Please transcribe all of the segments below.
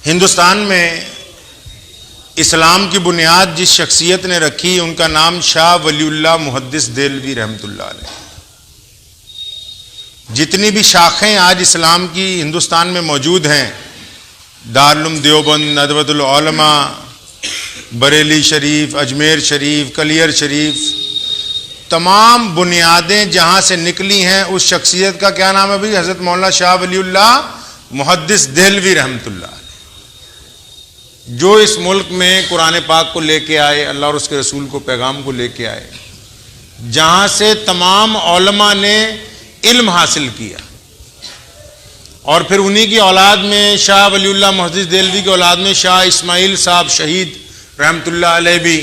हिंदुस्तान में इस्लाम की बुनियाद जिस शख्सियत ने रखी उनका नाम शाह वलीउल्लाह मुहद्दिस देहलवी रहमतुल्लाह अलैह। जितनी भी शाखें आज इस्लाम की हिंदुस्तान में मौजूद हैं, दारुल देवबंद, नदवतुल उलमा, बरेली शरीफ, अजमेर शरीफ, कलियर शरीफ, तमाम बुनियादें जहाँ से निकली हैं उस शख्सियत का क्या नाम है भाई? हज़रत मौलाना शाह वलीउल्लाह मुहद्दिस देहलवी रहमतुल्लाह अलैह, जो इस मुल्क में कुरान पाक को लेके आए, अल्लाह और उसके रसूल को पैगाम को लेके आए, जहाँ से तमाम उलमा ने इल्म हासिल किया। और फिर उन्हीं की औलाद में शाह वलीउल्लाह मुहद्दिस देहलवी की औलाद में शाह इस्माइल साहब शहीद रहमतुल्लाह अलैह भी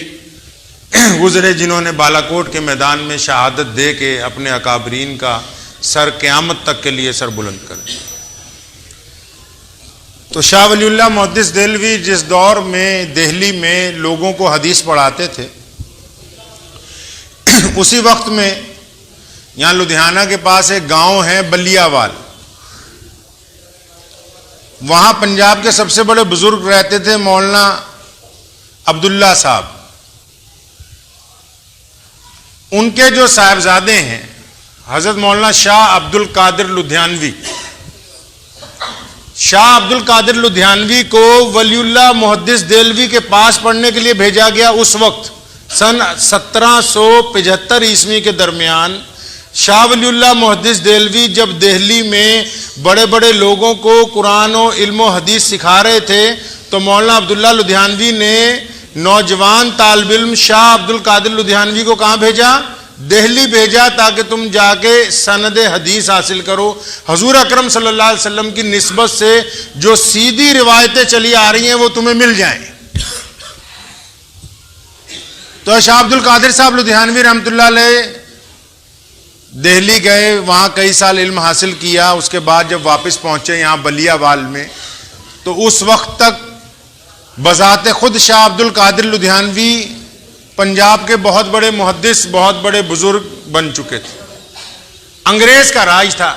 गुजरे, जिन्होंने बालाकोट के मैदान में शहादत दे के अपने अकाबरीन का सर क़यामत तक के लिए सर बुलंद कर दिया। तो शाह वलीउल्लाह मुहद्दिस देहलवी जिस दौर में दिल्ली में लोगों को हदीस पढ़ाते थे, उसी वक्त में यहाँ लुधियाना के पास एक गांव है बलियावाल, वहाँ पंजाब के सबसे बड़े बुजुर्ग रहते थे मौलाना अब्दुल्ला साहब। उनके जो साहबजादे हैं हज़रत मौलाना शाह अब्दुल कादिर लुधियानवी, शाह अब्दुल कादिर लुधियानवी को वलीउल्लाह मुहद्दिस देहलवी के पास पढ़ने के लिए भेजा गया। उस वक्त सन 1775 ईस्वी के दरमियान शाह वलीउल्लाह मुहद्दिस देहलवी जब दिल्ली में बड़े बड़े लोगों को कुरान और इल्म और हदीस सिखा रहे थे, तो मौलाना अब्दुल्ला लुधियानवी ने नौजवान तालिब इल्म शाह अब्दुल कादिर लुधियानवी को कहाँ भेजा? दिल्ली भेजा, ताकि तुम जाके सनद हदीस हासिल करो। हजूर अकरम सल्लल्लाहु अलैहि वसल्लम की निस्बत से जो सीधी रिवायतें चली आ रही हैं वो तुम्हें मिल जाएं। तो शाह अब्दुल कादिर साहब लुधियानवी रहमतुल्लाह अलैह दिल्ली गए, वहाँ कई साल इल्म हासिल किया। उसके बाद जब वापस पहुँचे यहाँ बलियावाल में, तो उस वक्त तक बज़ाते खुद शाह अब्दुल कादिर लुधियानवी पंजाब के बहुत बड़े मुहद्दिस, बहुत बड़े बुजुर्ग बन चुके थे। अंग्रेज का राज था,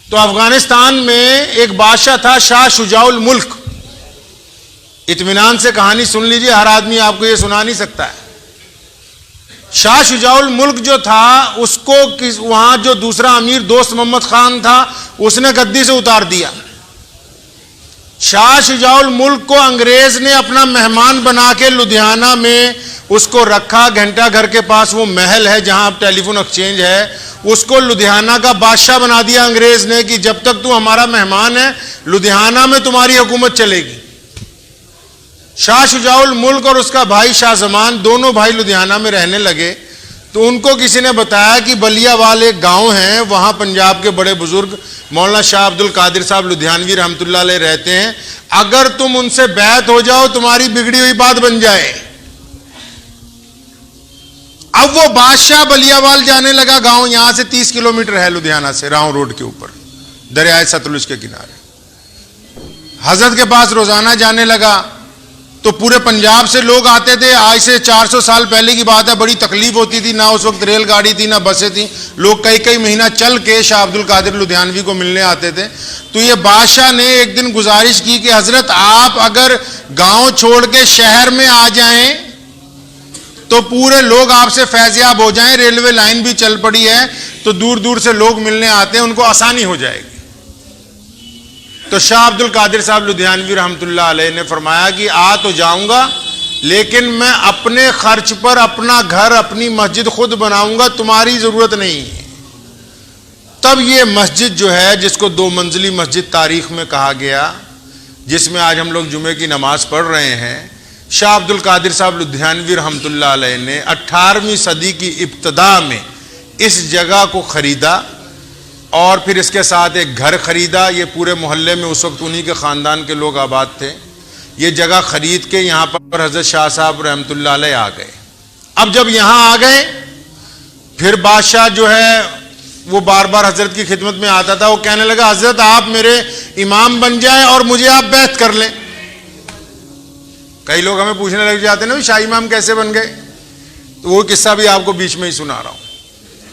तो अफगानिस्तान में एक बादशाह था शाह शुजाउल मुल्क। इत्मीनान से कहानी सुन लीजिए, हर आदमी आपको ये सुना नहीं सकता है। शाह शुजाउल मुल्क जो था, उसको वहां जो दूसरा अमीर दोस्त मोहम्मद खान था, उसने गद्दी से उतार दिया। शाह शुजाउल मुल्क को अंग्रेज ने अपना मेहमान बना के लुधियाना में उसको रखा। घंटा घर के पास वो महल है जहां अब टेलीफोन एक्सचेंज है, उसको लुधियाना का बादशाह बना दिया अंग्रेज ने कि जब तक तू हमारा मेहमान है लुधियाना में तुम्हारी हुकूमत चलेगी। शाह शुजाउल मुल्क और उसका भाई शाह जमान, दोनों भाई लुधियाना में रहने लगे। तो उनको किसी ने बताया कि बलियावाल एक गांव है, वहां पंजाब के बड़े बुजुर्ग मौलाना शाह अब्दुल कादिर साहब लुधियानवी रहमतुल्लाह अलैह रहते हैं, अगर तुम उनसे बैत हो जाओ तुम्हारी बिगड़ी हुई बात बन जाए। अब वो बादशाह बलियावाल जाने लगा। गांव यहां से 30 किलोमीटर है लुधियाना से, राव रोड के ऊपर दरियाए सतलुज के किनारे। हजरत के पास रोजाना जाने लगा, तो पूरे पंजाब से लोग आते थे। आज से 400 साल पहले की बात है, बड़ी तकलीफ होती थी, ना उस वक्त रेलगाड़ी थी ना बसें थी। लोग कई कई महीना चल के शाह अब्दुल कादिर लुधियानवी को मिलने आते थे। तो ये बादशाह ने एक दिन गुजारिश की कि हजरत आप अगर गांव छोड़ के शहर में आ जाएं तो पूरे लोग आपसे फैज़याब हो जाएं, रेलवे लाइन भी चल पड़ी है, तो दूर दूर से लोग मिलने आते हैं, उनको आसानी हो जाएगी। तो शाह अब्दुल कादिर साहब लुधियानवी रहमतुल्लाह अलैह ने फरमाया कि आ तो जाऊंगा, लेकिन मैं अपने खर्च पर अपना घर, अपनी मस्जिद खुद बनाऊंगा, तुम्हारी जरूरत नहीं है। तब ये मस्जिद जो है, जिसको 2 मंजिली मस्जिद तारीख में कहा गया, जिसमें आज हम लोग जुमे की नमाज पढ़ रहे हैं, शाह अब्दुल कादिर साहब लुधियानवी रहमतुल्लाह अलैह ने 18वीं सदी की इब्तदा में इस जगह को खरीदा और फिर इसके साथ एक घर खरीदा। ये पूरे मोहल्ले में उस वक्त उन्हीं के ख़ानदान के लोग आबाद थे। ये जगह खरीद के यहाँ पर हज़रत शाह साहब रहमतुल्लाह अलैह आ गए। अब जब यहाँ आ गए, फिर बादशाह जो है वो बार बार हज़रत की खिदमत में आता था। वो कहने लगा, हज़रत आप मेरे इमाम बन जाएं और मुझे आप बैत कर लें। कई लोग हमें पूछने लग जाते हैं ना, शाही इमाम कैसे बन गए? तो वो किस्सा भी आपको बीच में ही सुना रहा हूँ।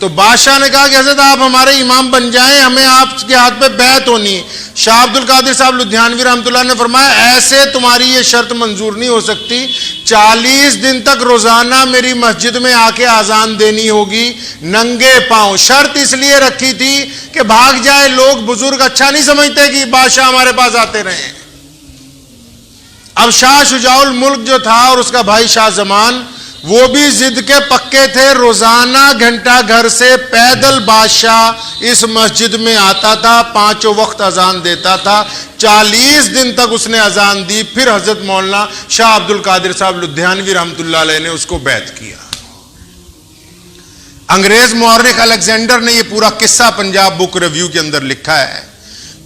तो बादशाह ने कहा कि हजरत आप हमारे इमाम बन जाएं, हमें आपके हाथ पे बैत होनी है। शाह अब्दुल कादिर साहब लुधियानवी रहमतुल्लाह ने फरमाया ऐसे तुम्हारी ये शर्त मंजूर नहीं हो सकती, 40 दिन तक रोजाना मेरी मस्जिद में आके आजान देनी होगी नंगे पांव। शर्त इसलिए रखी थी कि भाग जाए लोग, बुजुर्ग अच्छा नहीं समझते कि बादशाह हमारे पास आते रहे। अब शाह शुजाउल मुल्क जो था और उसका भाई शाह जमान, वो भी जिद के पक्के थे। रोजाना घंटा घर से पैदल बादशाह इस मस्जिद में आता था, 5 वक्त अजान देता था। 40 दिन तक उसने अजान दी। फिर हजरत मौलाना शाह अब्दुल कादिर साहब लुधियानवी रहमतुल्लाह अलैह ने उसको बैत किया। अंग्रेज मौर्रिख अलेक्जेंडर ने यह पूरा किस्सा पंजाब बुक रिव्यू के अंदर लिखा है।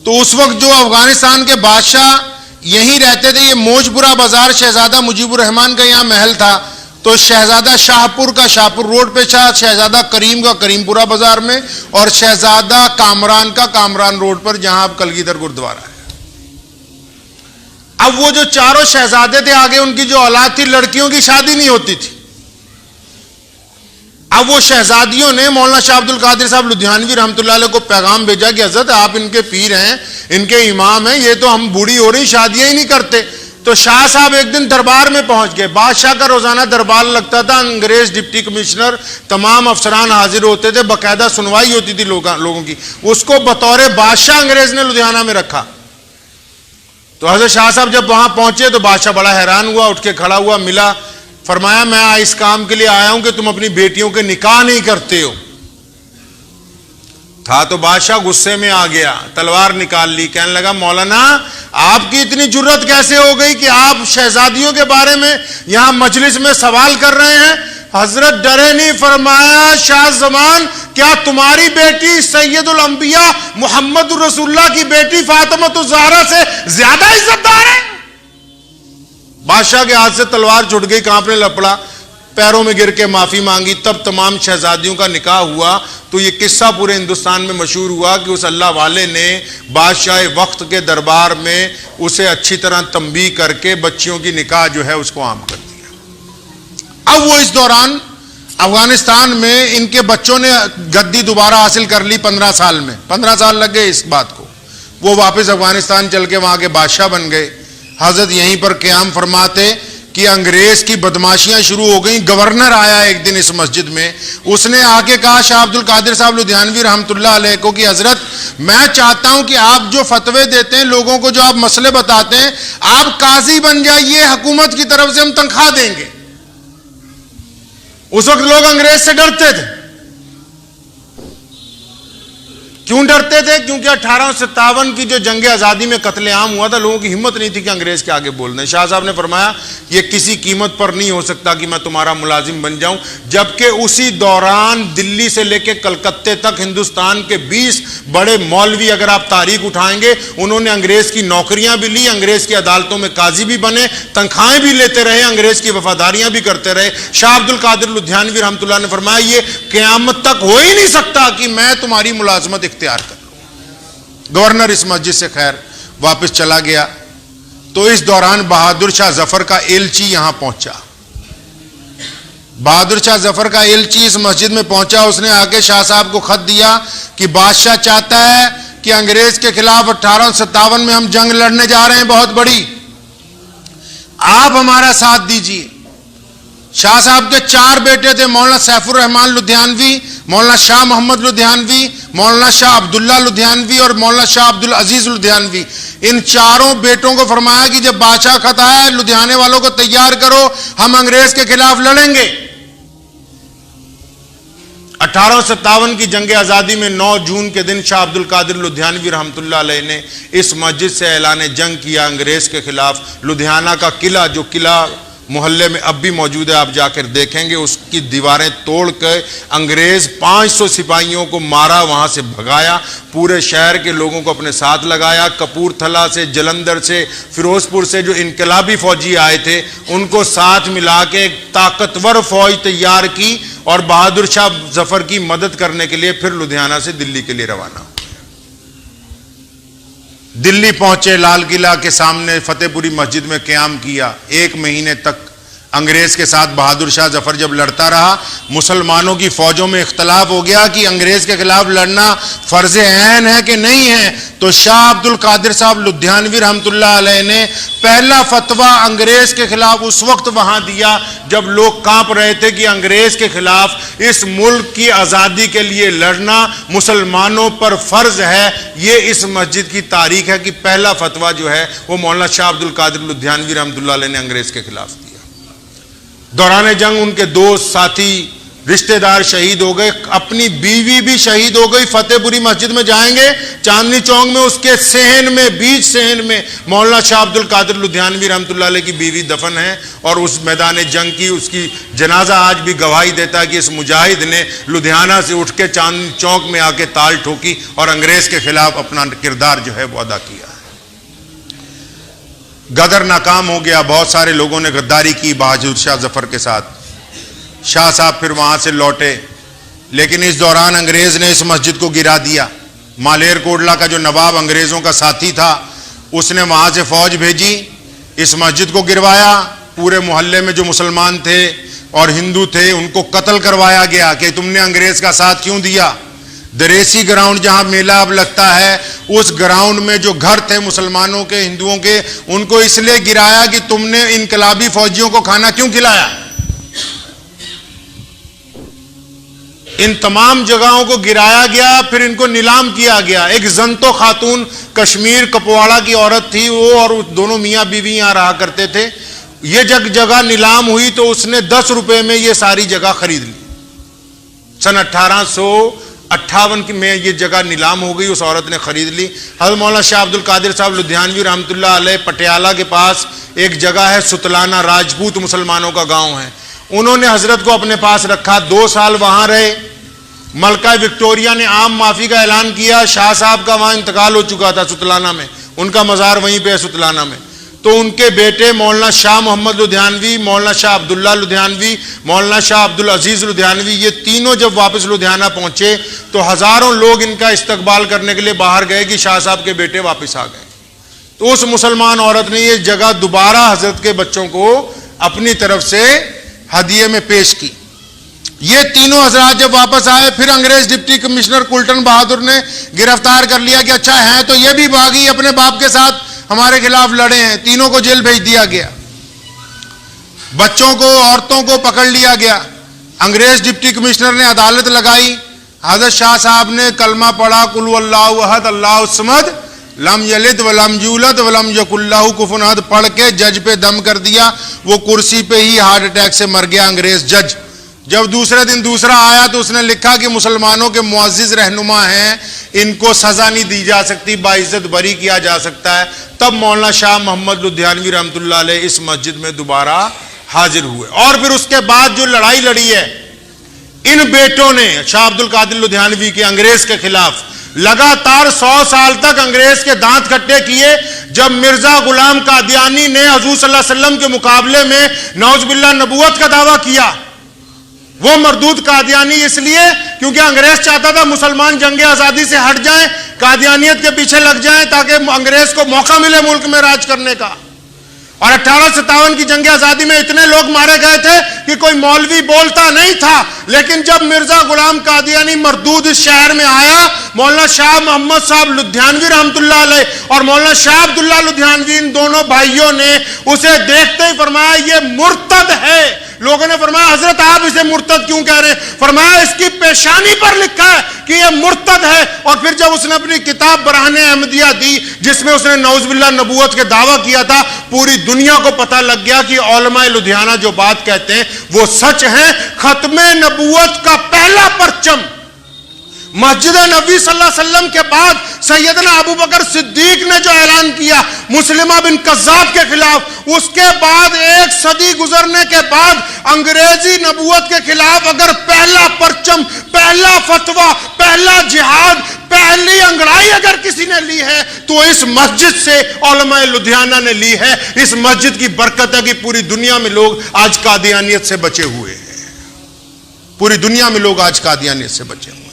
तो उस वक्त जो अफगानिस्तान के बादशाह यहीं रहते थे, ये मौजपुरा बाजार शहजादा मुजीबुर रहमान का यहाँ महल था। तो शहजादा शाहपुर का शाहपुर रोड पे था, शहजादा करीम का करीमपुरा बाजार में, और शहजादा कामरान का कामरान रोड पर, जहां अब कलगीधर गुरुद्वारा है। अब वो जो चारों शहजादे थे, आगे उनकी जो औलाद थी, लड़कियों की शादी नहीं होती थी। अब वो शहजादियों ने मौलाना शाह अब्दुल कादिर साहब लुधियानवी रहमतुल्लाह अलैह को पैगाम भेजा कि हजरत आप इनके पीर हैं, इनके इमाम हैं, ये तो हम बूढ़ी हो रही, शादियां ही नहीं करते। तो शाह साहब एक दिन दरबार में पहुंच गए। बादशाह का रोजाना दरबार लगता था, अंग्रेज डिप्टी कमिश्नर तमाम अफसरान हाजिर होते थे, बाकायदा सुनवाई होती थी लोगों की। उसको बतौर बादशाह अंग्रेज ने लुधियाना में रखा। तो हजरत शाह साहब जब वहां पहुंचे तो बादशाह बड़ा हैरान हुआ, उठ के खड़ा हुआ, मिला, फरमाया मैं इस काम के लिए आया हूं कि तुम अपनी बेटियों के निकाह नहीं करते हो। था तो बादशाह गुस्से में आ गया, तलवार निकाल ली, कहने लगा मौलाना आपकी इतनी जुर्रत कैसे हो गई कि आप शहजादियों के बारे में यहां मजलिस में सवाल कर रहे हैं। हजरत डरे नहीं, फरमाया शाह जमान क्या तुम्हारी बेटी सैयदुल अंबिया मोहम्मद रसूलुल्लाह की बेटी फातिमा ज़हरा से ज्यादा इज्जतदार है? बादशाह के हाथ से तलवार छुट गई, कांपने लपड़ा, पैरों में गिर के माफी मांगी। तब तमाम शहजादियों का निकाह हुआ। तो ये किस्सा पूरे हिंदुस्तान में मशहूर हुआ कि उस अल्लाह वाले ने बादशाह वक्त के दरबार में उसे अच्छी तरह तंबीह करके बच्चियों की निकाह जो है उसको आम कर दिया। अब वो इस दौरान अफगानिस्तान में इनके बच्चों ने गद्दी दोबारा हासिल कर ली 15 साल में। 15 साल लग गए इस बात को। वो वापस अफगानिस्तान चल के वहां के बादशाह बन गए। हजरत यहीं पर क़याम फरमाते कि अंग्रेज की बदमाशियां शुरू हो गई। गवर्नर आया एक दिन इस मस्जिद में, उसने आके कहा शाह अब्दुल कादिर साहब लुधियानवी रहमतुल्लाह अलैह को कि हजरत मैं चाहता हूं कि आप जो फतवे देते हैं, लोगों को जो आप मसले बताते हैं, आप काजी बन जाइए, हुकूमत की तरफ से हम तनख्वाह देंगे। उस वक्त लोग अंग्रेज से डरते थे। क्यों डरते थे? क्योंकि 1857 की जो जंग आज़ादी में कत्लेआम हुआ था, लोगों की हिम्मत नहीं थी कि अंग्रेज के आगे बोल दें। शाह साहब ने फरमाया ये किसी कीमत पर नहीं हो सकता कि मैं तुम्हारा मुलाजिम बन जाऊं। जबकि उसी दौरान दिल्ली से लेकर कलकत्ते तक हिंदुस्तान के 20 बड़े मौलवी, अगर आप तारीख उठाएंगे, उन्होंने अंग्रेज की नौकरियां भी ली, अंग्रेज की अदालतों में काजी भी बने, तनख्वाहें भी लेते रहे, अंग्रेज की वफादारियां भी करते रहे। शाह अब्दुल कादिर लुधियानवी रहमतुल्लाह ने फरमाया ये क़यामत तक हो ही नहीं सकता कि मैं तुम्हारी मुलाजमत इख्तियार कर लूं। गवर्नर इस मस्जिद से खैर वापस चला गया। तो इस दौरान बहादुर शाह जफर का एलची यहां पहुंचा। बहादुर शाह जफर का एलची इस मस्जिद में पहुंचा। उसने आके शाह साहब को खत दिया कि बादशाह चाहता है कि अंग्रेज के खिलाफ 1857 में हम जंग लड़ने जा रहे हैं बहुत बड़ी, आप हमारा साथ दीजिए। शाह साहब के 4 बेटे थे, मौलाना सैफुर रहमान लुधियानवी, मौलाना शाह मोहम्मद लुधियानवी, मौलाना शाह अब्दुल्ला लुधियानवी और मौलाना शाह अब्दुल अजीज लुधियानवी। इन चारों बेटों को फरमाया कि जब बादशाह खत आया, लुधियाने वालों को तैयार करो, हम अंग्रेज के खिलाफ लड़ेंगे। 1857 की जंग आज़ादी में 9 जून के दिन शाह अब्दुल कादिर लुधियानवी रहमतुल्लाह अलैह ने इस मस्जिद से ऐलान जंग किया अंग्रेज के खिलाफ। लुधियाना का किला, जो किला मोहल्ले में अब भी मौजूद है, आप जाकर देखेंगे, उसकी दीवारें तोड़ कर अंग्रेज 500 सिपाहियों को मारा, वहां से भगाया, पूरे शहर के लोगों को अपने साथ लगाया। कपूरथला से, जलंधर से, फिरोजपुर से जो इनकलाबी फौजी आए थे, उनको साथ मिला के एक ताकतवर फौज तैयार की और बहादुर शाह जफर की मदद करने के लिए फिर लुधियाना से दिल्ली के लिए रवाना। दिल्ली पहुंचे, लाल किला के सामने फतेहपुरी मस्जिद में क़याम किया। 1 महीने तक अंग्रेज के साथ बहादुर शाह जफर जब लड़ता रहा, मुसलमानों की फौजों में इख्तलाफ हो गया कि अंग्रेज के खिलाफ लड़ना फर्ज ऐन है कि नहीं है। तो शाह अब्दुल कादिर साहब लुधियानवी रहमतुल्लाह अलैह ने पहला फतवा अंग्रेज के खिलाफ उस वक्त वहां दिया जब लोग कांप रहे थे कि अंग्रेज के खिलाफ इस मुल्क की आज़ादी के लिए लड़ना मुसलमानों पर फर्ज है। ये इस मस्जिद की तारीख है कि पहला फतवा जो है वो मौलाना शाह अब्दुल कादिर लुधियानवी रहमतुल्लाह अलैह ने अंग्रेज के खिलाफ दिया। दौरान जंग उनके दोस्त साथी रिश्तेदार शहीद हो गए, अपनी बीवी भी शहीद हो गई। फतेहपुरी मस्जिद में जाएंगे, चांदनी चौक में उसके सहन में, बीच सहन में मौलाना शाह अब्दुल कादिर लुधियानवी रहमतुल्लाह अलैह की बीवी दफन है। और उस मैदान जंग की उसकी जनाजा आज भी गवाही देता है कि इस मुजाहिद ने लुधियाना से उठ के चांदनी चौक में आके ताल ठोकी और अंग्रेज के खिलाफ अपना किरदार जो है वो अदा किया। गदर नाकाम हो गया, बहुत सारे लोगों ने गद्दारी की बहादुर शाह जफर के साथ। शाह साहब फिर वहां से लौटे, लेकिन इस दौरान अंग्रेज ने इस मस्जिद को गिरा दिया। मालेर कोटला का जो नवाब अंग्रेजों का साथी था, उसने वहां से फौज भेजी, इस मस्जिद को गिरवाया। पूरे मोहल्ले में जो मुसलमान थे और हिंदू थे उनको कत्ल करवाया गया कि तुमने अंग्रेज का साथ क्यों दिया। दरेसी ग्राउंड जहां मेला अब लगता है, उस ग्राउंड में जो घर थे मुसलमानों के, हिंदुओं के, उनको इसलिए गिराया कि तुमने इनकलाबी फौजियों को खाना क्यों खिलाया। इन तमाम जगहों को गिराया गया, फिर इनको नीलाम किया गया। एक जंतो खातून कश्मीर कपवाड़ा की औरत थी, वो और दोनों मियाँ बीवी यहां रहा करते थे। ये जगह नीलाम हुई तो उसने 10 रुपए में ये सारी जगह खरीद ली। सन 1858 में ये जगह नीलाम हो गई, उस औरत ने खरीद ली। हज़रत मौलाना शाह अब्दुल कादिर साहब लुधियानवी रहमतुल्लाह अलैह पटियाला के पास एक जगह है सुतलाना, राजपूत मुसलमानों का गांव है। उन्होंने हजरत को अपने पास रखा, 2 साल वहां रहे। मलका विक्टोरिया ने आम माफी का ऐलान किया। शाह साहब का वहां इंतकाल हो चुका था सुतलाना में, उनका मज़ार वहीं पे है सुतलाना में। तो उनके बेटे मौलाना शाह मोहम्मद लुधियानवी, मौलाना शाह अब्दुल्ला लुधियानवी, मौलाना शाह अब्दुल अजीज लुधियानवी, ये तीनों जब वापस लुधियाना पहुंचे तो हजारों लोग इनका इस्तकबाल करने के लिए बाहर गए कि शाह साहब के बेटे वापस आ गए। तो उस मुसलमान औरत ने ये जगह दोबारा हजरत के बच्चों को अपनी तरफ से हदिये में पेश की। ये तीनों हजरात जब वापस आए, फिर अंग्रेज डिप्टी कमिश्नर कुल्टन बहादुर ने गिरफ्तार कर लिया कि अच्छा है तो ये भी बागी, अपने बाप के साथ हमारे खिलाफ लड़े हैं। तीनों को जेल भेज दिया गया, बच्चों को, औरतों को पकड़ लिया गया। अंग्रेज डिप्टी कमिश्नर ने अदालत लगाई। हजरत शाह साहब ने कलमा पढ़ा, कुल वल्लाहु अहद अल्लाहु समद लम यलिद वलम यूलद वलम यकुल लहु कुफुवन अहद पढ़ के जज पे दम कर दिया। वो कुर्सी पे ही हार्ट अटैक से मर गया अंग्रेज जज। जब दूसरे दिन दूसरा आया तो उसने लिखा कि मुसलमानों के मुअज्जिज रहनुमा हैं, इनको सजा नहीं दी जा सकती, बाइज्जत बरी किया जा सकता है। तब मौलाना शाह मोहम्मद लुधियानवी रहमतुल्लाह अलैह इस मस्जिद में दोबारा हाजिर हुए। और फिर उसके बाद जो लड़ाई लड़ी है इन बेटों ने शाह अब्दुल कादिर लुधियानवी के अंग्रेज के खिलाफ, लगातार 100 साल तक अंग्रेज के दांत खट्टे किए। जब मिर्जा गुलाम कादियानी ने हुजूर सल्लल्लाहु अलैहि वसल्लम के मुकाबले में नौजुबिल्लाह नबूवत का दावा किया, वो मरदूद कादियानी इसलिए क्योंकि अंग्रेज चाहता था मुसलमान जंगे आजादी से हट जाएं, कादियानियत के पीछे लग जाएं ताकि अंग्रेज को मौका मिले मुल्क में राज करने का। और 1857 की जंगे आजादी में इतने लोग मारे गए थे कि कोई मौलवी बोलता नहीं था। लेकिन जब मिर्जा गुलाम कादियानी मरदूद इस शहर में आया, मौलाना शाह मोहम्मद साहब लुधियानवी रहमतुल्लाह अलैह और मौलाना शाह अब्दुल्ला लुधियानवी, इन दोनों भाइयों ने उसे देखते ही फरमाया ये मुर्तद है। लोगों ने फरमाया हजरत आप इसे मुर्तद क्यों कह रहे हैं? फरमाया इसकी पेशानी पर लिखा है कि यह मुर्तद है। और फिर जब उसने अपनी किताब बरहाने अहमदिया दी जिसमें उसने नौजुबिल्लाह नबूवत के दावा किया था, पूरी दुनिया को पता लग गया कि औलमाए लुधियाना जो बात कहते हैं वो सच है। खत्मे नबूवत का पहला परचम मस्जिद नबी सल्लल्लाहु अलैहि वसल्लम के बाद सैयदना अबू बकर सिद्दीक ने जो ऐलान किया मुस्लिमा बिन कज़्ज़ाब के खिलाफ, उसके बाद 1 सदी गुजरने के बाद अंग्रेजी नबूवत के खिलाफ अगर पहला परचम, पहला फतवा, पहला जिहाद, पहली अंगड़ाई अगर किसी ने ली है तो इस मस्जिद से उलमाए लुधियाना ने ली है। इस मस्जिद की बरकत है कि पूरी दुनिया में लोग आज कादियानियत से बचे हुए हैं। पूरी दुनिया में लोग आज कादियानियत से बचे हुए हैं।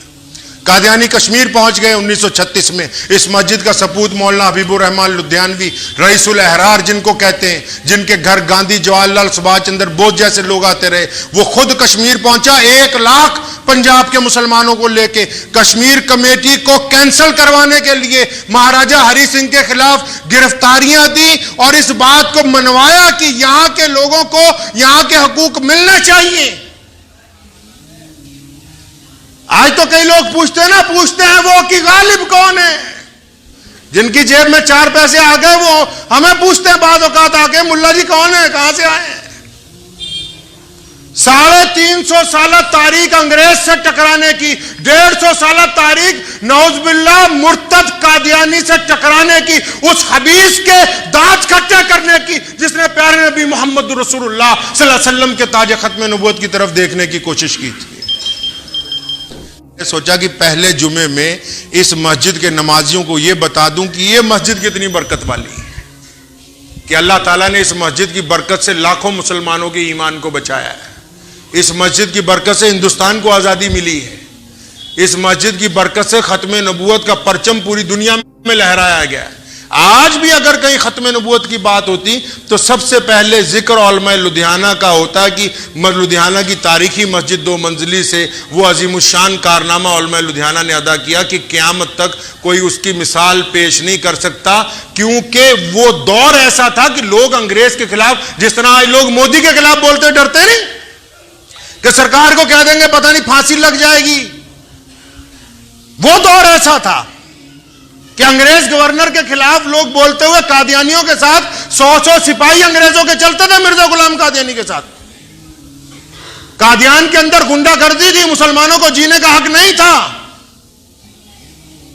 कादियानी कश्मीर पहुंच गए 1936 में। इस मस्जिद का सपूत मौलाना हबीबुर रहमान लुधियानवी, रईसुल अहरार जिनको कहते हैं, जिनके घर गांधी, जवाहरलाल, सुभाष चंद्र बोस जैसे लोग आते रहे, वो खुद कश्मीर पहुंचा 1 लाख पंजाब के मुसलमानों को लेके। कश्मीर कमेटी को कैंसिल करवाने के लिए महाराजा हरि सिंह के खिलाफ गिरफ्तारियां दी और इस बात को मनवाया कि यहां के लोगों को यहां के हकूक मिलने चाहिए। आज तो कई लोग पूछते हैं वो कि गालिब कौन है। जिनकी जेब में 4 पैसे आ गए वो हमें पूछते हैं बाद औकात आके, मुल्ला जी कौन है, कहां से आए हैं। 350 साल तारीख अंग्रेज से टकराने की, 150 साल तारीख नौजुबिल्लाह मुर्तद कादियानी से टकराने की, उस हबीस के दांत खट्टे करने की जिसने प्यारे नबी मोहम्मद रसूलुल्लाह सल्लल्लाहु अलैहि वसल्लम के ताज खत्म नबूवत की तरफ देखने की कोशिश की थी। सोचा कि पहले जुमे में इस मस्जिद के नमाजियों को यह बता दूं कि यह मस्जिद कितनी बरकत वाली है, कि अल्लाह ताला ने इस मस्जिद की बरकत से लाखों मुसलमानों के ईमान को बचाया है। इस मस्जिद की बरकत से हिंदुस्तान को आजादी मिली है। इस मस्जिद की बरकत से खत्म नबूवत का परचम पूरी दुनिया में लहराया गया है। आज भी अगर कहीं खत्म नबूवत की बात होती तो सबसे पहले जिक्र उलमा लुधियाना का होता कि लुधियाना की तारीखी मस्जिद 2 मंजिली से वो अजीमुशान कारनामा उलमा लुधियाना ने अदा किया कि क़यामत तक कोई उसकी मिसाल पेश नहीं कर सकता, क्योंकि वो दौर ऐसा था कि लोग अंग्रेज के खिलाफ, जिस तरह आज लोग मोदी के खिलाफ बोलते डरते नहीं कि सरकार को कह देंगे पता नहीं फांसी लग जाएगी, वो दौर ऐसा था कि अंग्रेज गवर्नर के खिलाफ लोग बोलते हुए कादियानियों के साथ 100 सिपाही अंग्रेजों के चलते थे मिर्जा गुलाम कादियानी के साथ। कादियान के अंदर गुंडागर्दी थी, मुसलमानों को जीने का हक नहीं था।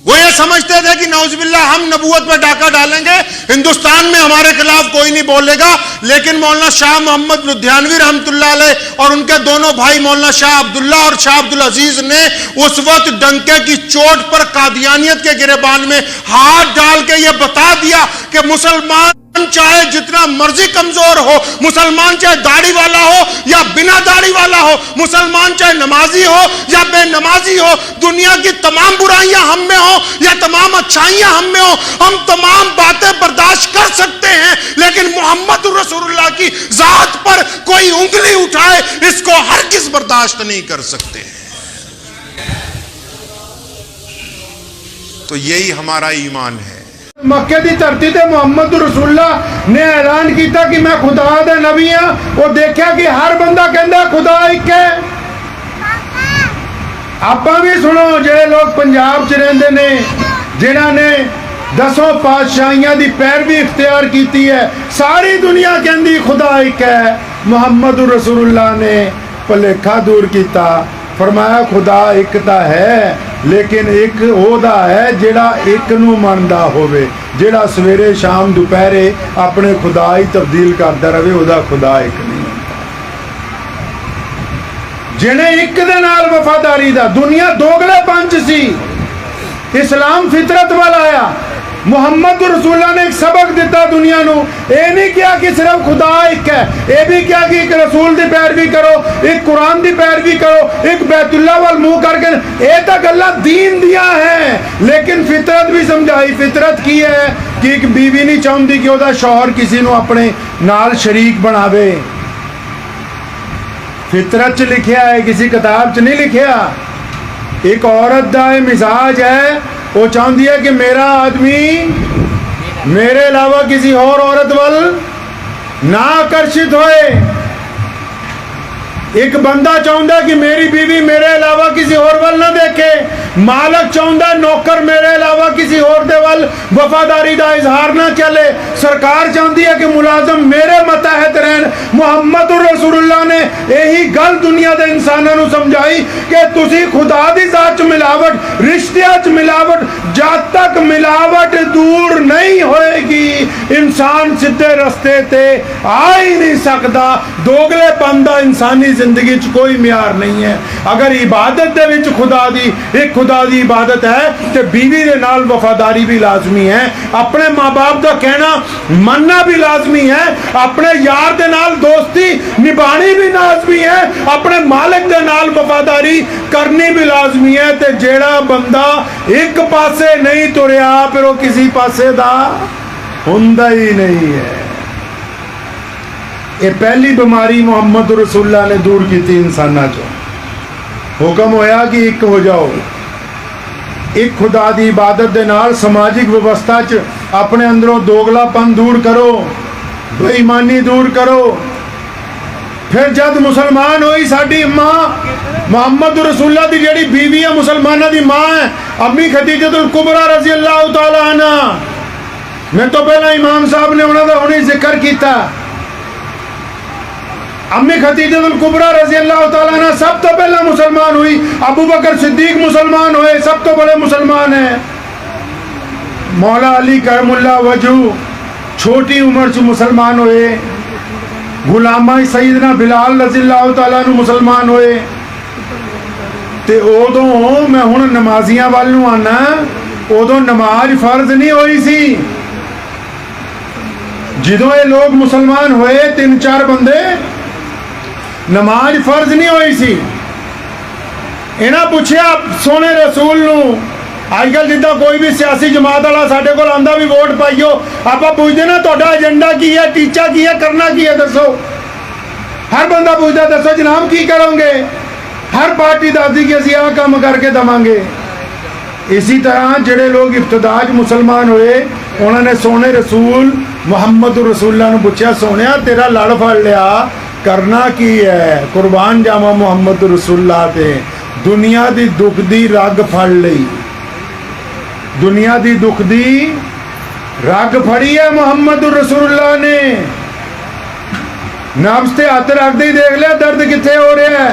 वो ये समझते थे कि नौजुबिल्लाह हम नबूवत पर डाका डालेंगे, हिंदुस्तान में हमारे खिलाफ कोई नहीं बोलेगा। लेकिन मौलाना शाह मोहम्मद लुधियानवी रहमतुल्लाह अलैह और उनके दोनों भाई मौलाना शाह अब्दुल्ला और शाह अब्दुल अजीज ने उस वक्त डंके की चोट पर कादियानियत के गिरेबान में हाथ डाल के ये बता दिया कि मुसलमान चाहे जितना मर्जी कमजोर हो, मुसलमान चाहे दाढ़ी वाला हो या बिना दाढ़ी वाला हो, मुसलमान चाहे नमाजी हो या बेनमाजी हो, दुनिया की तमाम बुराइयां हम में हो या तमाम अच्छाइयां हम में हो, हम तमाम बातें बर्दाश्त कर सकते हैं, लेकिन मोहम्मद रसूलुल्लाह की जात पर कोई उंगली उठाए इसको हरगिज़ बर्दाश्त नहीं कर सकते हैं। तो यही हमारा ईमान है। मक्के की धरती से मुहम्मद रसूलुल्लाह ने ऐलान किया कि मैं खुदा दा नबी हाँ। वो देखा कि हर बंदा कहता खुदा एक है। आप भी सुनो, जे लोग पंजाब च रहिंदे ने, जिन्होंने 10 पातशाहियां की पैरवी इख्तियार की है, सारी दुनिया कहती खुदा एक है। मुहम्मद रसूलुल्लाह ने भुलेखा दूर किया, फरमाया खुदा एक तो है लेकिन एक ओदा है जिहड़ा एक नूं मनदा होवे, जिहड़ा सवेरे शाम दोपहरे अपने खुदा ही तब्दील करता रहे, ओदा खुदा एक नहीं होता। जिन्हें एक दे नाल वफादारी दा, दुनिया दोगले पंच सी, इस्लाम फितरत वाला आया। मुहम्मद रसूलुल्लाह ने एक सबक दिता दुनिया नूं, ये नहीं किया कि सिर्फ खुदा एक है, ये भी किया कि एक रसूल की पैरवी करो, एक कुरान की पैरवी करो, एक बैतुल्लाह वाल मुंह करके, ये तो गल्लां दीन दिया है। लेकिन फितरत भी समझाई। फितरत की है कि एक बीवी नहीं चाहती कि उसका शौहर किसी नूं अपने नाल शरीक बनावे। फितरत च लिखिया है, किसी किताब च नहीं लिखिया। एक औरत का मिजाज है, वो चाहती है कि मेरा आदमी मेरे अलावा किसी और औरत वाल ना आकर्षित होए। एक बंदा चाहता कि मेरी बीवी मेरे अलावा किसी और वाल ना देखे। मालक चाहता नौकर मेरे अलावा किसी और दे वाल वफादारी का इजहार ना चले। सरकार चाहती है कि मुलाजम मेरे मतहत रहन। मुहम्मद रसूलुल्लाह ने यही गल दुनिया के इंसानों को समझाई कि तुसी खुदा दी जात च मिलावट, रिश्तियां च मिलावट, जब तक मिलावट दूर नहीं होएगी इंसान सीधे रस्ते ते आ ही नहीं सकता। दोगलेपन दा इंसानी जिंदगी च कोई म्यार नहीं है। अगर इबादत दे विच खुदा दी एक खुदा दी इबादत है तो बीवी दे नाल वफादारी भी लाजमी है, अपने माँ बाप का कहना मनना भी लाजमी है, अपने यार दे नाल दोस्ती निभानी भी लाजमी है, अपने मालिक दे नाल वफादारी करनी भी लाजमी है। ते जेड़ा बंदा एक पासे नहीं तुरिया फिर वो किसी पासे दा हुंदा ही नहीं है। ये पहली बीमारी मुहम्मद रसूलुल्लाह ने दूर की थी इंसाना चो। हुक्म होया कि एक हो जाओ, एक खुदा दी इबादत दे नाल समाजिक व्यवस्था च अपने अंदरों दोगलापन दूर करो, बेईमानी दूर करो। फिर जब मुसलमान हुई साडी मां मुहम्मद रसूलुल्लाह दी जेड़ी बीवी है मुसलमाना दी मां है अम्मी खदीजतुल कुबरा रजी अल्लाह तआला अन्हा। मैं तो पहला इमाम साहब ने उन्होंने दा हुणे जिक्र किया। अम्मी खदीजतुल कुबरा रजी अल्लाह तआला अन्हा सब तो पहला मुसलमान हुई। अबू बकर सिद्दीक मुसलमान हुए, सब तो बड़े मुसलमान हैं। मौला अली करमुल्लाह वजू छोटी उम्र च मुसलमान हुए। गुलामा सईदना बिलाल रजी अल्लाह तआला अन्हु मुसलमान हुए। ते उदों मैं हुण नमाजियां वाल नूं आना, उदों नमाज फर्ज नहीं हुई सी। जिदों ये लोग मुसलमान हुए 3-4 बंदे, नमाज फर्ज नहीं हुई सी। इन्हां पुछया सोने रसूल नूं, अजकल जिद्दां कोई भी सियासी जमात वाला साडे कोल आंदा भी वोट पाइयो, आपां पुछदे ना तुहाडा एजेंडा की है, टीचा की है, करना की है, दसो। हर बंदा पुछदा दसो जनाब की करोगे। हर पार्टी दसदी कि असीं आह काम करके देवांगे। इसी तरह जेडे लोग इब्तदाज मुसलमान हुए उन्होंने सोने रसूल मुहम्मद रसूलुल्लाह नूं पुछया, सोनिया तेरा लड़ फड़ लिया, करना की है? कुर्बान जावा मुहम्मद रसूलुल्लाह ते। दुनिया दी दुख दी रग फड़ लई, दुनिया दी दुख दी रग फड़ी है मुहम्मद रसूलुल्लाह ने। नफ्स ते हथ रखते ही देख लिया दर्द कित्थे हो रहा है।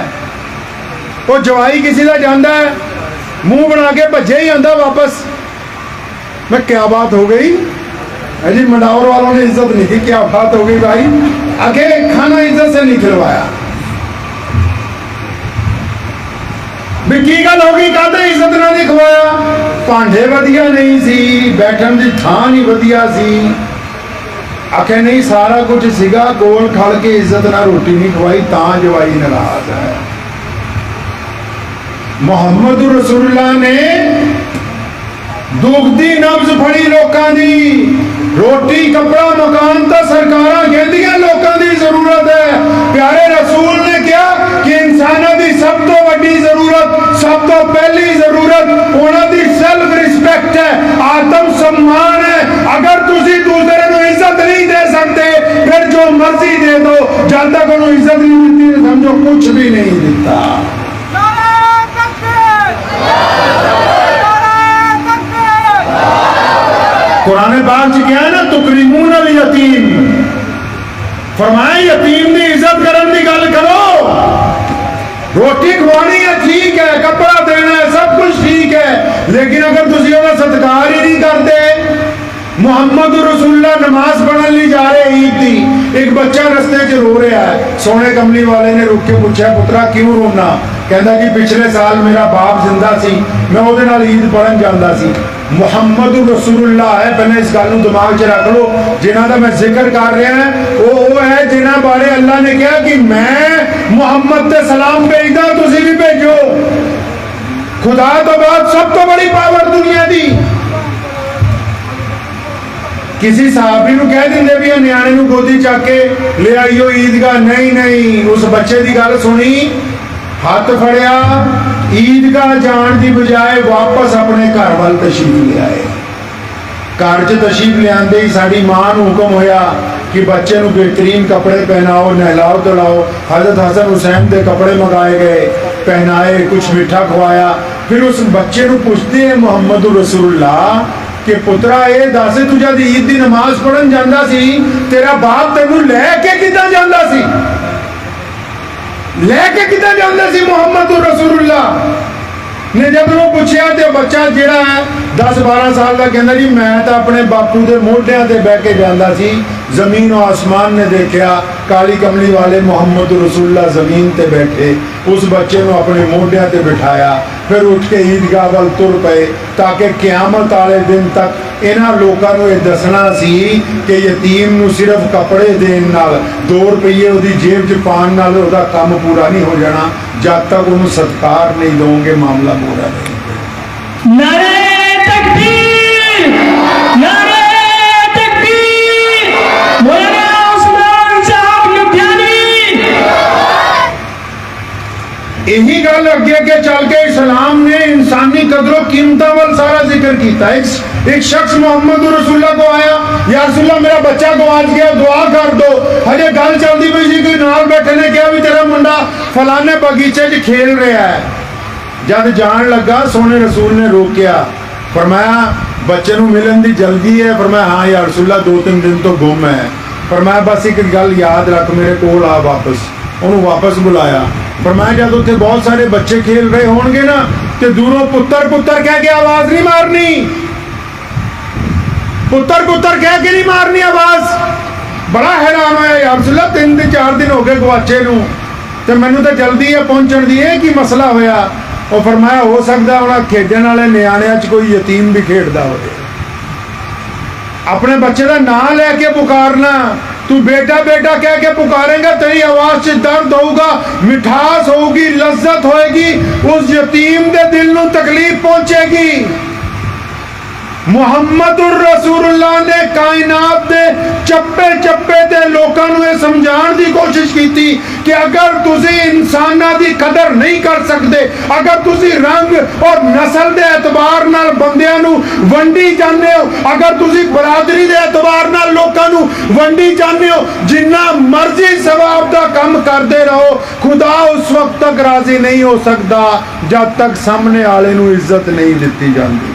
वो जवाई किसी का जाता है मुंह बना के भजे ही आंदा वापस। मैं क्या बात हो गई अजी, मंडावर वालों ने इज्जत नहीं की, क्या बात हो गई भाई? आगे खाना इज्जत से नहीं खिलवाया भी की गल हो गई, कहते इज्जत ना नहीं खवाया? भांडे वधिया नहीं सी, बैठन की थां नहीं वधिया सी। आखे नहीं सारा कुछ सीगा, गोल खड़ के इज्जत ना रोटी नहीं खवाई, तां जवाई नाराज है। मुहम्मद रसूलुल्लाह ने दुख दी नब्ज फड़ी लोकां दी। रोटी कपड़ा मकान तो सरकारां कहंदियां लोकां दी जरूरत है। प्यारे रसूल ने कहा कि इंसानां दी सब तो वड्डी जरूरत, सब तो पहली जरूरत उन्हां दी सेल्फ रिस्पेक्ट है, आत्म सम्मान है। अगर तुसी दूसरे को इज्जत नहीं दे सकते फिर जो मर्जी दे दो, जब तक उन्हें इज्जत नहीं मिलती समझो कुछ भी नहीं दिता। कुरान पाक च क्या है ना, तुकरीमून अल यतीम, फरमाया यतीम की इज्जत करने की गल करो। रोटी खवानी है ठीक है, कपड़ा देना है सब कुछ ठीक है, लेकिन अगर तुम उसका सत्कार ही नहीं करते। मुहम्मद रसूलुल्लाह नमाज पढ़ने लिए जा रहे ईद की, एक बच्चा रस्ते च रो रहा है। सोने कमली वाले ने रुक के पूछा, पुत्रा क्यों रोना? कहता कि पिछले साल मेरा बाप जिंदा सी, मैं उहदे नाल ईद पढ़न जांदा सी। मुहम्मद रसूलुल्लाह है, पहले इस गल दिमाग च रख लो, जिन्हां दा मैं जिक्र कर रहा है वो है जिन्हां बारे अल्लाह ने कहा कि मैं मुहम्मद ते सलाम भेजदा, तुसीं भी भेजो। खुदा तो बाद सब तो बड़ी पावर दुनिया दी। किसी सहाबी को कह देंगे भी न्याणे को गोदी चक के ले आइयो ईदगाह, नहीं नहीं, उस बच्चे की गल सुनी, हाथ फड़िया, ईदगाह जान की बजाय वापस अपने घर वाल तशरीफ ले आए। घर च तशरीफ लियाते ही साड़ी मां को हुक्म होया कि बच्चे को बेहतरीन कपड़े पहनाओ, नहलाओ धुलाओ। हजरत हसन हुसैन के कपड़े मंगाए गए, पहनाए, कुछ मीठा खवाया। फिर उस बच्चे को पूछते हैं मुहम्मद रसूलुल्लाह कि पुत्रा ये दस, तू जब ईद की नमाज पढ़न जाता सी, तेरा बाप तेनू लैके किदां जांदा सी? लैके किदां जांदा सी मुहम्मद रसूलुल्लाह? ਨੇ ਜਦ ਉਹਨੂੰ ਪੁੱਛਿਆ ਤੇ ਬੱਚਾ ਜਿਹੜਾ ਹੈ 10-12 ਸਾਲ ਦਾ ਕਹਿੰਦਾ ਜੀ ਮੈਂ ਤਾਂ ਆਪਣੇ ਬਾਪੂ ਦੇ ਮੋਢਿਆਂ ਤੇ ਬਹਿ ਕੇ ਜਾਂਦਾ ਸੀ, ਜ਼ਮੀਨ और आसमान ने देखा काली कमली वाले मोहम्मद रसूलुल्लाह जमीन ते बैठे, उस बच्चे ਨੂੰ ਆਪਣੇ ਮੋਢਿਆਂ ਤੇ ਬਿਠਾਇਆ, ਫਿਰ ਉੱਠ ਕੇ ਈਦਗਾਹ ਵੱਲ ਤੁਰ ਪਏ ਤਾਂ ਕਿ ਕਿਆਮਤ ਵਾਲੇ ਦਿਨ ਤੱਕ ਇਹਨਾਂ ਲੋਕਾਂ ਨੂੰ ਇਹ ਦੱਸਣਾ ਸੀ ਕਿ ਯਤੀਮ ਨੂੰ ਸਿਰਫ ਕੱਪੜੇ ਦੇਣ ਨਾਲ 2 ਰੁਪਏ ਉਹਦੀ ਜੇਬ 'ਚ ਪਾਉਣ ਨਾਲ ਉਹਦਾ ਕੰਮ ਪੂਰਾ ਨਹੀਂ ਹੋ ਜਾਣਾ, ਜਦ ਤੱਕ ਉਹਨੂੰ ਸਤਿਕਾਰ ਨਹੀਂ ਦੋਗੇ ਮਾਮਲਾ ਪੂਰਾ ਨਹੀਂ। नारे तकबीर, नारे तकबीर, मौलाना उस्मान साहब लुधियानी। यही गल अगे अगे चल के इस्लाम ने इंसानी कदरों कीमतों वाल सारा जिक्र किया। एक शख्स मोहम्मद रसूलुल्लाह को आया, या रसूलुल्लाह मेरा बच्चा गवाच गया, दुआ कर दो। हजे गल चलती पई सी, कोई नाल बैठे ने कहा भी तेरा मुंडा फलाने बगीचे 'च खेल रहा है। जब जान लगा सोने रसूल ने रोकिया, फरमाया बच्चे नूं मिलन दी जल्दी है? फरमाया हाँ या रसूलुल्लाह 2-3 दिन तो गुम है। फरमाया बस एक गल याद रख, मेरे कोल आ वापस। उन्होंने वापस बुलाया, फरमाया जब उत्थे बहुत सारे बच्चे खेल रहे होणगे ना ते दूरों पुत्तर पुत्तर कह के आवाज नहीं मारनी, पुत्तर पुत्तर कह के नहीं मारनी आवाज। बड़ा हैरान होया, या रसूलुल्लाह 3-4 दिन हो गए गवाचे नूं ते मैनूं तां जल्दी है पहुंचण दी, ये की मसला होया? और फरमाया हो सकता उन्हें खेडण वाले नियाणिਆਂ 'ਚ कोई यतीम भी खेडदा होवे। अपने बच्चे का नाम लैके पुकारना, तू बेटा बेटा कह के पुकारेंगा, तेरी आवाज 'ਚ दर्द होगा, मिठास होगी, लज्जत होएगी, उस यतीम दे दिल नूं तकलीफ पहुंचेगी। मुहम्मदुर रसूलुल्लाह ने कायनात दे चप्पे चप्पे ते लोकां नूं इह समझाउण दी कोशिश कीती कि अगर तुसी इंसानां दी कदर नहीं कर सकते, अगर तुसी रंग और नस्ल दे एतबार नाल बंदियां नूं वंडी जांदे हो, अगर तुसी बरादरी दे एतबार नाल लोकां नूं वंडी जांदे हो, जिन्ना मर्जी सवाब दा काम करदे रहो, खुदा उस वक्त तक राजी नहीं हो सकता जब तक सामने वाले नूं इज्जत नहीं दित्ती जांदी।